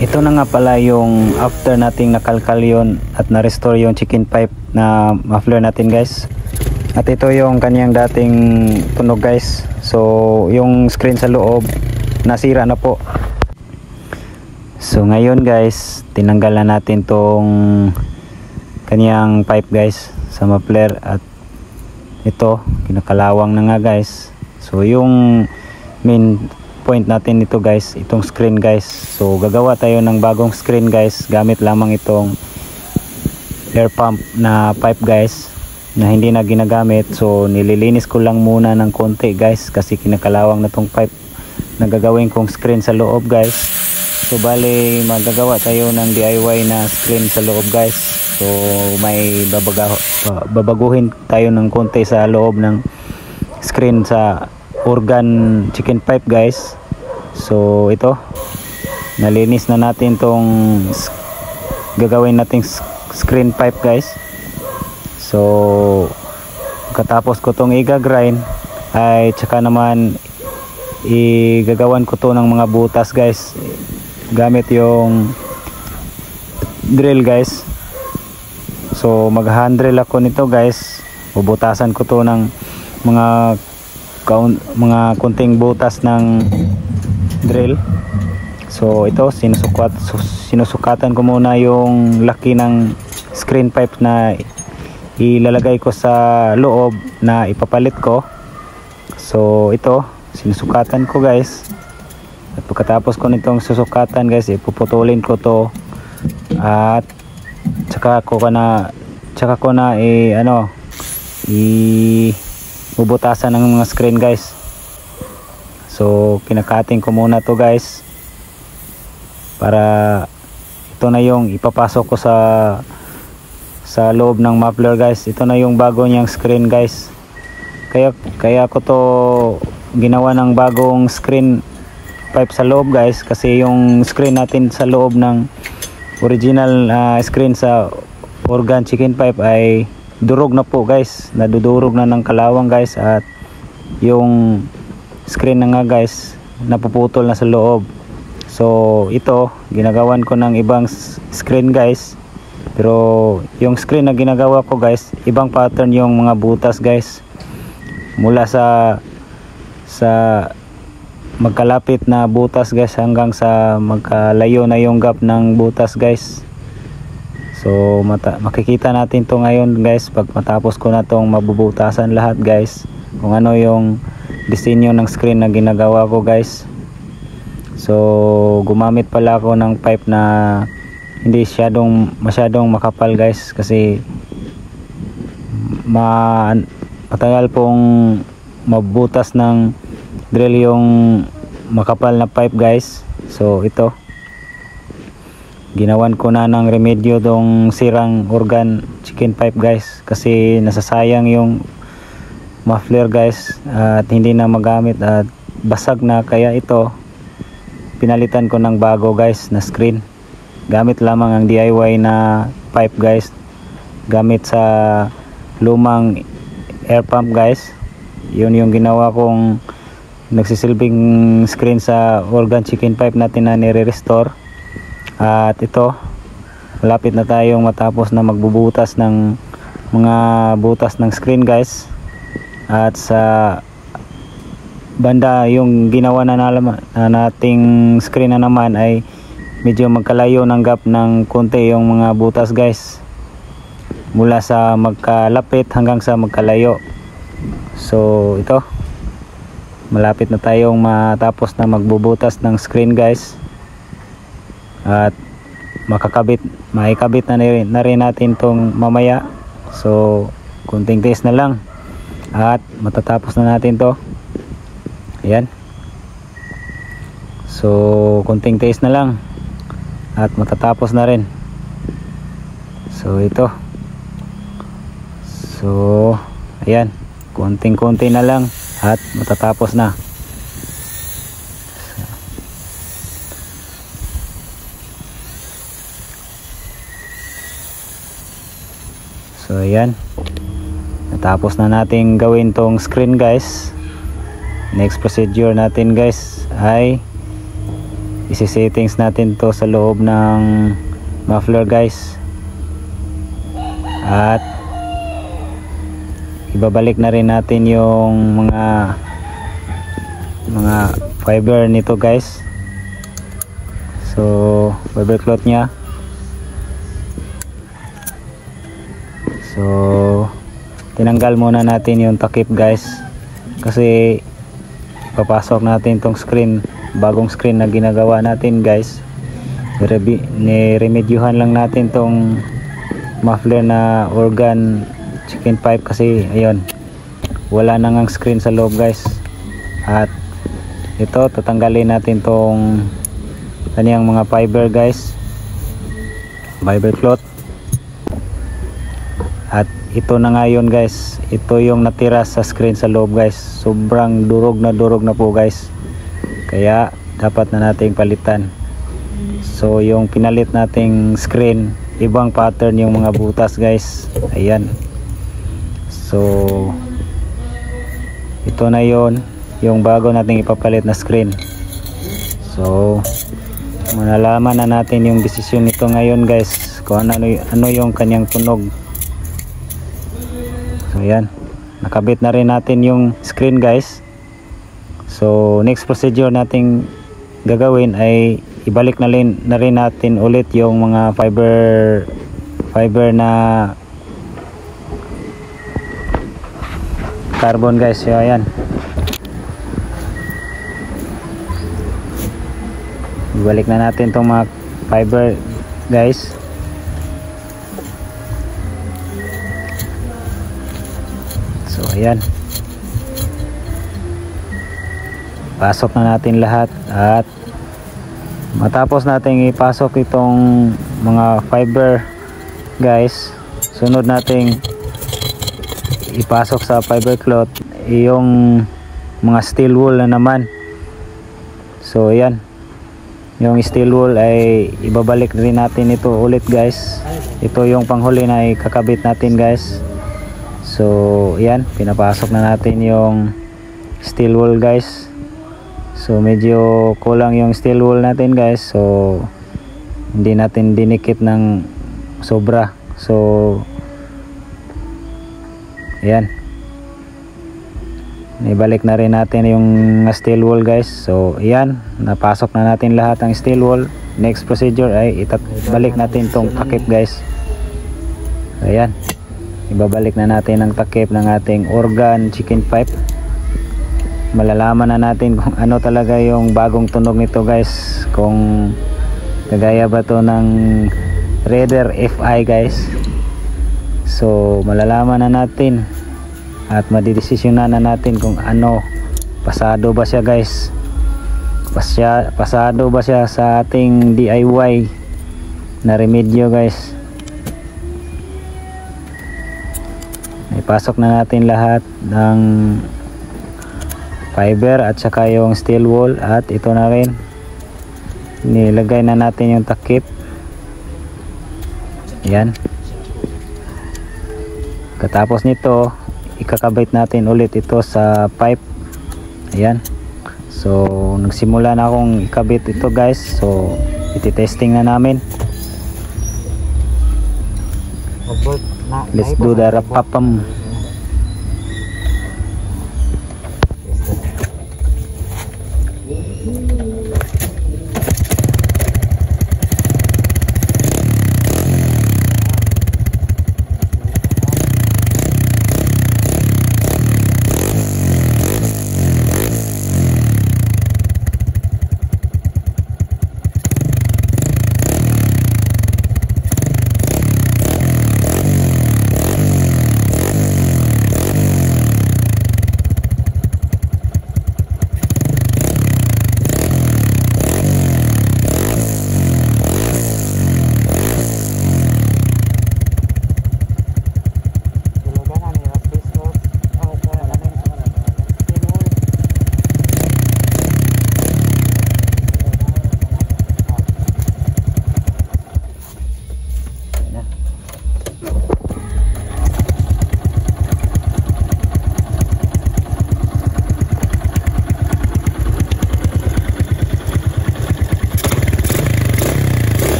Ito na nga pala yung after nating nakalkal yun at na-restore yung chicken pipe na muffler natin guys. At ito yung kanyang dating tunog guys. So yung screen sa loob nasira na po. So ngayon guys, tinanggal na natin tong kanyang pipe guys sa muffler at ito kinakalawang na nga guys. So yung main point natin ito guys, itong screen guys. So gagawa tayo ng bagong screen guys gamit lamang itong air pump na pipe guys na hindi na ginagamit. So nililinis ko lang muna ng konti guys kasi kinakalawang na tong pipe na gagawin kong screen sa loob guys. So bali magagawa tayo ng DIY na screen sa loob guys. So may babaguhin tayo ng konti sa loob ng screen sa organ chicken pipe guys. So ito nalinis na natin tong gagawin nating screen pipe guys. So katapos ko tong i-grind ay tsaka naman igagawan ko to ng mga butas guys gamit yung drill guys. So mag hand drill ako nito guys, bubutasan ko to ng mga konting butas ng drill. So ito sinusukatan ko muna yung laki ng screen pipe na ilalagay ko sa loob na ipapalit ko. So ito sinusukatan ko guys, at pagkatapos ko nitong susukatan guys, ipuputulin ko to at tsaka ko na bubutasan ng mga screen guys. So kinakating ko muna to guys para ito na yung ipapasok ko sa loob ng muffler guys. Ito na yung bago niyang screen guys. Kaya ko to ginawa ng bagong screen pipe sa loob guys kasi yung screen natin sa loob ng original screen sa organ chicken pipe ay durog na po guys, nadudurog na ng kalawang guys, at yung screen na nga guys napuputol na sa loob. So ito ginagawan ko ng ibang screen guys, pero yung screen na ginagawa ko guys ibang pattern yung mga butas guys, mula sa magkalapit na butas guys hanggang sa magkalayo na yung gap ng butas guys. So makikita natin to ngayon guys pag matapos ko na tong mabubutasan lahat guys, kung ano yung disenyo ng screen na ginagawa ko guys. So gumamit pala ako ng pipe na hindi masyadong makapal guys kasi matagal pong mabutas ng drill yung makapal na pipe guys. So ito ginawan ko na ng remedyo tong sirang organ chicken pipe guys kasi nasasayang yung muffler guys at hindi na magamit at basag na, kaya ito pinalitan ko ng bago guys na screen gamit lamang ang DIY na pipe guys, gamit sa lumang air pump guys. Yun yung ginawa kong nagsisilbing screen sa organ chicken pipe natin na nire-restore. At ito malapit na tayong matapos na magbubutas ng mga butas ng screen guys. At sa banda yung ginawa na nating screen na naman ay medyo magkalayo ng gap ng konti yung mga butas guys, mula sa magkalapit hanggang sa magkalayo. So ito malapit na tayong matapos na magbubutas ng screen guys, at maikabit na rin natin tong mamaya. So kunting test na lang at matatapos na natin to. Ayan, so kunting test na lang at matatapos na rin. So ito, so ayan, kunting na lang at matatapos na. So ayan, natapos na natin gawin tong screen guys. Next procedure natin guys ay isi-settings natin to sa loob ng muffler guys, at ibabalik na rin natin yung mga fiber nito guys. So fiber cloth nya. So tinanggal muna natin yung takip guys, kasi papasok natin tong screen, bagong screen na ginagawa natin guys. Niremedyohan lang natin tong muffler na organ chicken pipe, kasi ayun, wala nang screen sa loob guys. At ito, tatanggalin natin tong kaniyang mga fiber guys, fiber cloth. At ito na ngayon guys, ito yung natira sa screen sa loob guys. Sobrang durog na po guys, kaya dapat na nating palitan. So yung pinalit nating screen, ibang pattern yung mga butas guys. Ayan, so ito na yon, yung bago nating ipapalit na screen. So malalaman na natin yung desisyon nito ngayon guys, kung ano yung kanyang tunog. So yan, nakabit na rin natin yung screen guys. So next procedure nating gagawin ay ibalik na rin natin ulit yung mga fiber na carbon guys. So ayan, ibalik na natin tong mga fiber guys. So ayan, pasok na natin lahat, at matapos nating ipasok itong mga fiber guys, sunod nating ipasok sa fiber cloth yung mga steel wool na naman. So ayan, yung steel wool ay ibabalik rin natin ito ulit guys. Ito yung panghuli na ikakabit natin guys. So yan, pinapasok na natin yung steel wool guys. So medyo kulang yung steel wool natin guys, so hindi natin dinikit ng sobra. So ayan, ibalik na rin natin yung steel wool guys. So ayan, napasok na natin lahat ng steel wool. Next procedure ay balik natin tong takip guys. Ayan, ibabalik na natin ang takip ng ating organ chicken pipe. Malalaman na natin kung ano talaga yung bagong tunog nito guys, kung kagaya ba to ng Raider FI guys. So malalaman na natin at madidesisyonan na natin kung ano, pasado ba siya guys, pasado ba siya sa ating DIY na remedyo guys. Ipasok na natin lahat ng fiber at saka yung steel wool, at ito na rin, nilagay na natin yung takip. Yan, katapos nito ikakabit natin ulit ito sa pipe. Ayan, so nagsimula na akong ikabit ito guys. So iti-testing na namin. Let's do the rapapam.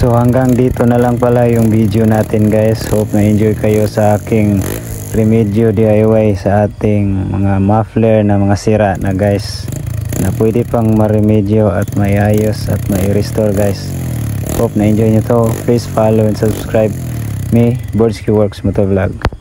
So hanggang dito na lang pala yung video natin guys. Hope na enjoy kayo sa aking remedyo DIY sa ating mga muffler na mga sira na guys, na pwede pang maremedyo at maiayos at mai-restore guys. Hope na enjoy nyo to. Please follow and subscribe me, Bordsky Works Motovlog.